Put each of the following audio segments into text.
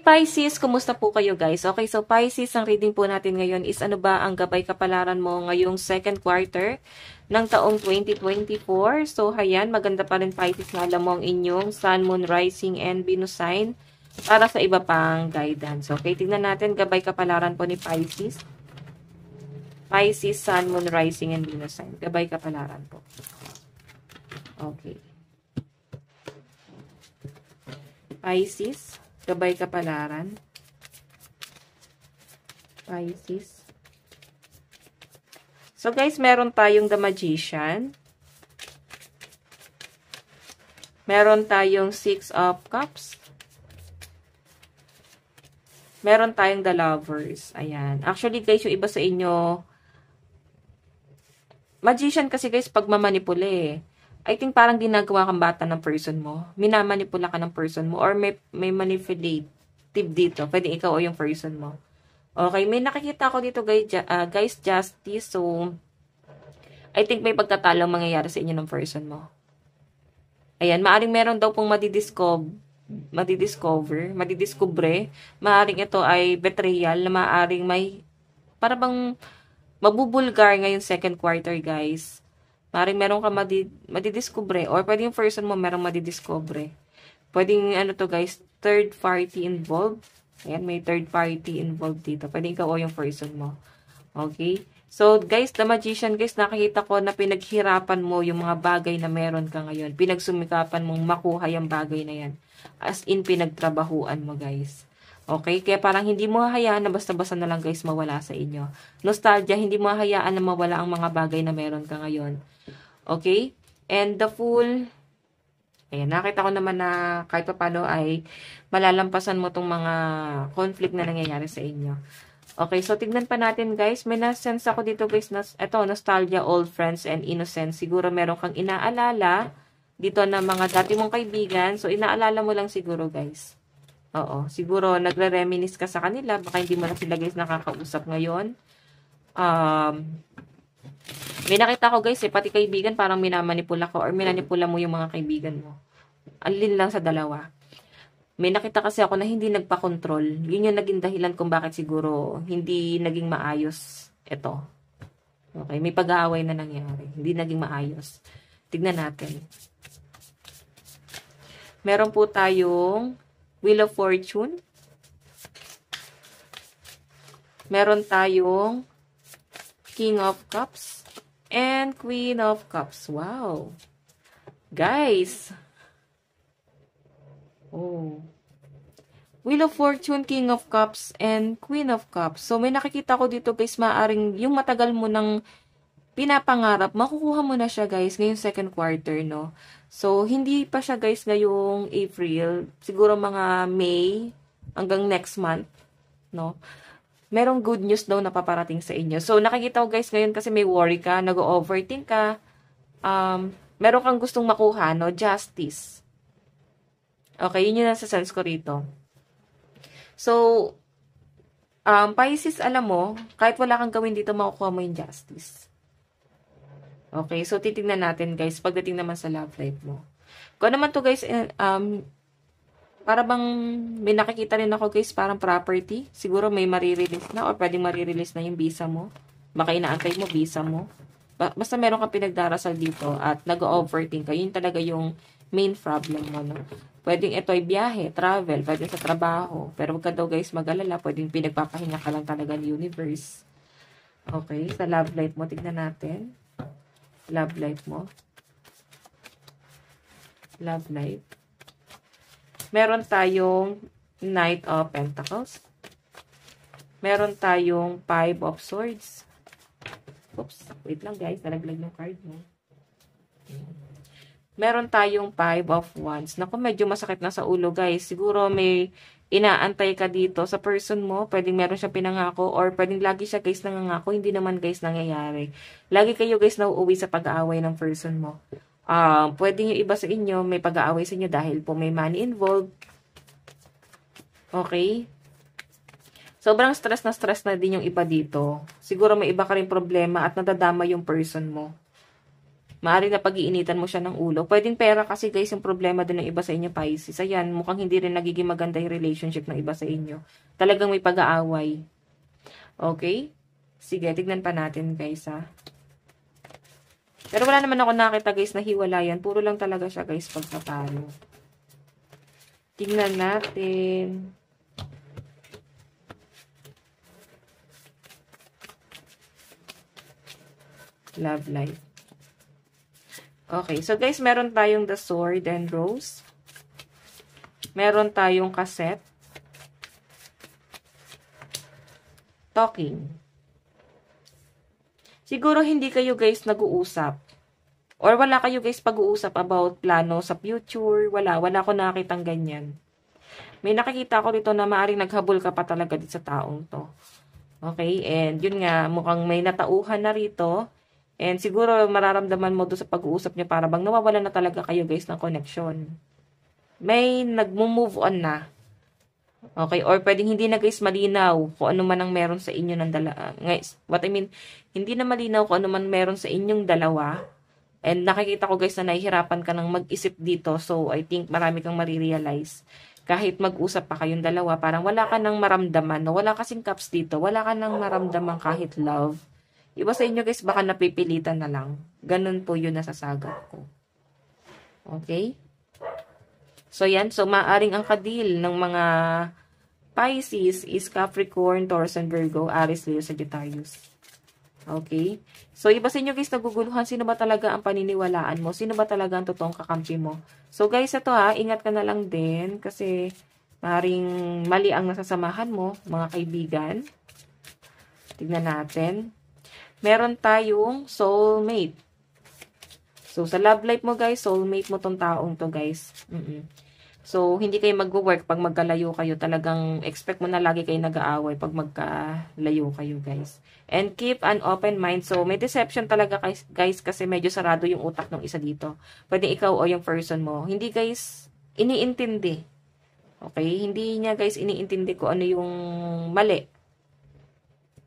Pisces, kumusta po kayo guys? Okay, so Pisces, ang reading po natin ngayon is ano ba ang gabay kapalaran mo ngayong second quarter ng taong 2024. So, hayan, maganda pa rin Pisces na alam mo ang inyong Sun, Moon, Rising, and Venus sign para sa iba pang guidance. Okay, tingnan natin gabay kapalaran po ni Pisces. Pisces, Sun, Moon, Rising, and Venus sign. Gabay kapalaran po. Okay. Pisces, gabay kapalaran. Pisces. So guys, meron tayong The Magician. Meron tayong Six of Cups. Meron tayong The Lovers. Ayan. Actually guys, yung iba sa inyo, Magician kasi guys, pag mamanipula I think parang ginagawa kang bata ng person mo. Minamanipula ka ng person mo. Or may manipulative dito. Pwede ikaw o yung person mo. Okay, may nakikita ko dito guys, justice. So, I think may pagkatalang mangyayari sa inyo ng person mo. Ayan, maaring meron daw pong madidiscover. Maaring ito ay betrayal na maaring may parang mabubulgar ngayong second quarter guys. Maring meron ka madidiscover or pwede yung person mo merong madidiscover. Pwedeng ano to guys, third party involved. Ayan, may third party involved dito. Pwede ikaw o yung person mo. Okay? So guys, The Magician guys, nakikita ko na pinaghirapan mo yung mga bagay na meron ka ngayon. Pinagsumikapan mong makuha yung bagay na yan. As in, pinagtrabahuan mo guys. Okay? Kaya parang hindi mo hahayaan na basta-basta na lang guys mawala sa inyo. Nostalgia, hindi mo hahayaan na mawala ang mga bagay na meron ka ngayon. Okay? And the Fool, ayan, nakita ko naman na kahit pa paano ay malalampasan mo tong mga conflict na nangyayari sa inyo. Okay, so tignan pa natin guys. May na-sense ako dito guys na, ito, nostalgia, old friends, and innocence. Siguro meron kang inaalala dito na mga dati mong kaibigan. So, inaalala mo lang siguro guys. Oo, siguro nagre-reminisce ka sa kanila. Baka hindi mo na sila guys nakakausap ngayon. May nakita ko guys pati kaibigan parang minamanipula ko or minanipula mo yung mga kaibigan mo. Alin lang sa dalawa. May nakita kasi ako na hindi nagpa-control. Yun yung naging dahilan kung bakit siguro hindi naging maayos ito. Okay, may pag-aaway na nangyari. Hindi naging maayos. Tignan natin. Meron po tayong Wheel of Fortune. Meron tayong King of Cups. And Queen of Cups. Wow. Guys. Oh. Wheel of Fortune, King of Cups, and Queen of Cups. So, may nakikita ko dito guys, maaring yung matagal mo ng pinapangarap, makukuha mo na siya guys ngayong second quarter, no? So, hindi pa siya guys ngayong April. Siguro mga May hanggang next month, no? Merong good news daw na paparating sa inyo. So, nakikita ko guys ngayon kasi may worry ka, nag-overthink ka, meron kang gustong makuha, no? Justice. Okay, yun yung nasa sense ko rito. So, Pisces, alam mo, kahit wala kang gawin dito, makukuha mo yung justice. Okay, so titignan natin guys, pagdating naman sa love life mo. Kung naman to guys, para bang may nakikita rin ako guys, parang property. Siguro may marirelease na or pwedeng marirelease na yung visa mo. Baka inaantay mo visa mo. Basta meron kang pinagdarasal dito at nag-overthink ka. Yun talaga yung main problem mo, no? Pwedeng ito ay biyahe, travel, pwedeng sa trabaho. Pero wag ka daw guys mag-alala, pwedeng pinagpapahinga ka lang talaga ng universe. Okay, sa love life mo, tignan natin. Love life mo. Love life. Meron tayong Knight of Pentacles. Meron tayong Five of Swords. Oops, wait lang guys, nalaglag yung card mo. Meron tayong Five of Wands. Naku, medyo masakit na sa ulo guys. Siguro may inaantay ka dito sa person mo. Pwedeng meron siya pinangako or pwedeng lagi siya guys nangangako. Hindi naman guys nangyayari. Lagi kayo guys nauuwi sa pag-aaway ng person mo. Pwede yung iba sa inyo, may pag-aaway sa inyo dahil po may money involved. Okay? Sobrang stress na din yung iba dito. Siguro may iba ka rin problema at nadadama yung person mo. Maaari na pag-iinitan mo siya ng ulo. Pwedeng pera kasi guys yung problema din ng iba sa inyo, Pisces. Ayan, mukhang hindi rin nagiging maganda yung relationship ng iba sa inyo. Talagang may pag-aaway. Okay? Sige, tignan pa natin guys ha. Pero wala naman ako nakita guys na hiwalayan. Puro lang talaga siya guys pagpapalo. Tingnan natin. Love life. Okay, so guys, meron tayong the sword and rose. Meron tayong cassette. Talking. Siguro hindi kayo guys nag-uusap. Or wala kayo guys pag-uusap about plano sa future. Wala ko nakitang ganyan. May nakikita ko dito na maaring naghabol ka pa talaga dito sa taong to. Okay, and yun nga, mukhang may natauhan na rito. And siguro mararamdaman mo doon sa pag-uusap niyo para bang nawawala na talaga kayo guys ng connection. May nagmo-move on na. Okay, or pwedeng hindi na guys malinaw kung ano man ang meron sa inyo ng what I mean, hindi na malinaw kung ano man meron sa inyong dalawa. And nakikita ko guys na nahihirapan ka ng mag-isip dito. So, I think marami kang marirealize. Kahit mag-usap pa kayong dalawa, parang wala ka nang maramdaman. No? Wala kasing cups dito. Wala ka nang maramdaman kahit love. Iba sa inyo guys, baka napipilitan na lang. Ganun po yun nasasagot ko. Okay? So, yan. So, maaring ang kadil ng mga Pisces is Capricorn, Taurus, and Virgo, Aries, Leo, Sagittarius. Okay? So, iba sa inyo guys, naguguluhan. Sino ba talaga ang paniniwalaan mo? Sino ba talaga ang totoong kakampi mo? So, guys, ito ha, ingat ka na lang din kasi maring mali ang nasasamahan mo, mga kaibigan. Tignan natin. Meron tayong soulmate. So, sa love life mo guys, soulmate mo tong taong to guys. So, hindi kayo mag-work pag magkalayo kayo. Talagang expect mo na lagi kayo nag-aaway pag magkalayo kayo, guys. And keep an open mind. So, may deception talaga, guys, kasi medyo sarado yung utak ng isa dito. Pwede ikaw o yung person mo. Hindi, guys, iniintindi. Okay? Hindi niya, guys, iniintindi kung ano yung mali.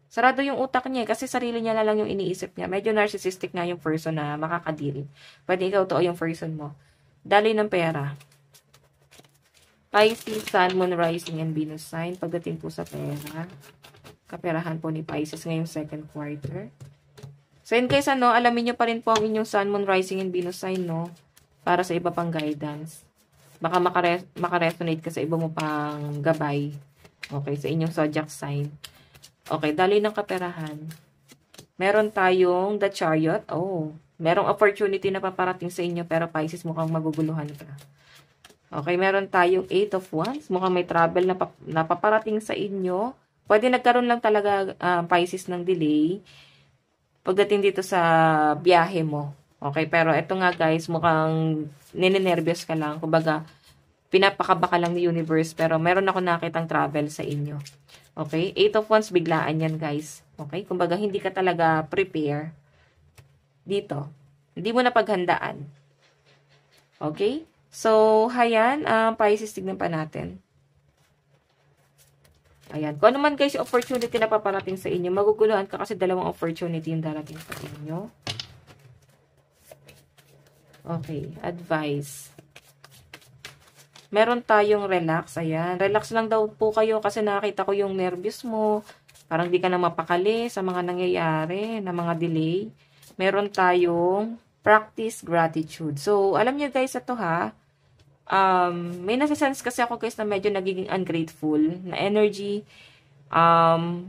Sarado yung utak niya kasi sarili niya na lang yung iniisip niya. Medyo narcissistic nga yung person na makakadiri. Pwede ikaw to o yung person mo. Daloy ng pera. Pisces, Sun, Moon, Rising, and Venus sign. Pagdating po sa pera, kaperahan po ni Pisces ngayong second quarter. So, in case alamin nyo pa rin po ang inyong Sun, Moon, Rising, and Venus sign, no? Para sa iba pang guidance. Baka makaresonate ka sa iba mo pang gabay. Okay, sa inyong zodiac sign. Okay, dali ng kaperahan. Meron tayong the Chariot. Oh, merong opportunity na paparating sa inyo, pero Pisces mukhang maguguluhan ka. Okay, meron tayong 8 of Wands. Mukhang may travel na paparating sa inyo. Pwede nagkaroon lang talaga Pisces ng delay pagdating dito sa biyahe mo. Okay, pero eto nga guys, mukhang ninenervyos ka lang. Kumbaga, pinapakaba ka lang ni universe, pero meron ako nakitang travel sa inyo. Okay, 8 of Wands, biglaan yan guys. Okay, kumbaga hindi ka talaga prepare dito. Hindi mo na paghandaan. Okay? So, hayan, Pisces, tignan pa natin. Ayan. Kung ano man guys yung opportunity na paparating sa inyo, maguguluhan ka kasi dalawang opportunity yung darating sa inyo. Okay, advice. Meron tayong relax. Ayan, relax lang daw po kayo kasi nakakita ko yung nervous mo. Parang di ka na mapakali sa mga nangyayari, na mga delay. Meron tayong practice gratitude. So, alam niyo guys, ito ha, may nasa-sense kasi ako guys na medyo nagiging ungrateful na energy.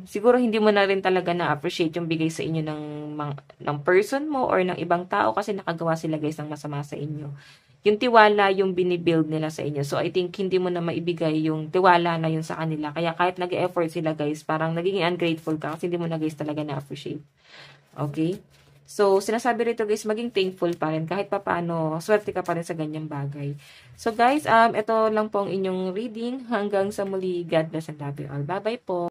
Siguro hindi mo na rin talaga na-appreciate yung bigay sa inyo ng person mo or ng ibang tao kasi nakagawa sila guys ng masama sa inyo. Yung tiwala yung binibuild nila sa inyo. So, I think hindi mo na maibigay yung tiwala na yun sa kanila. Kaya kahit nag-effort sila guys, parang nagiging ungrateful ka kasi hindi mo na guys talaga na-appreciate. Okay? So, sinasabi rito guys, maging thankful pa rin. Kahit pa paano, swerte ka pa rin sa ganyang bagay. So guys, ito lang po ang inyong reading. Hanggang sa muli, God bless and love you all. Bye-bye po.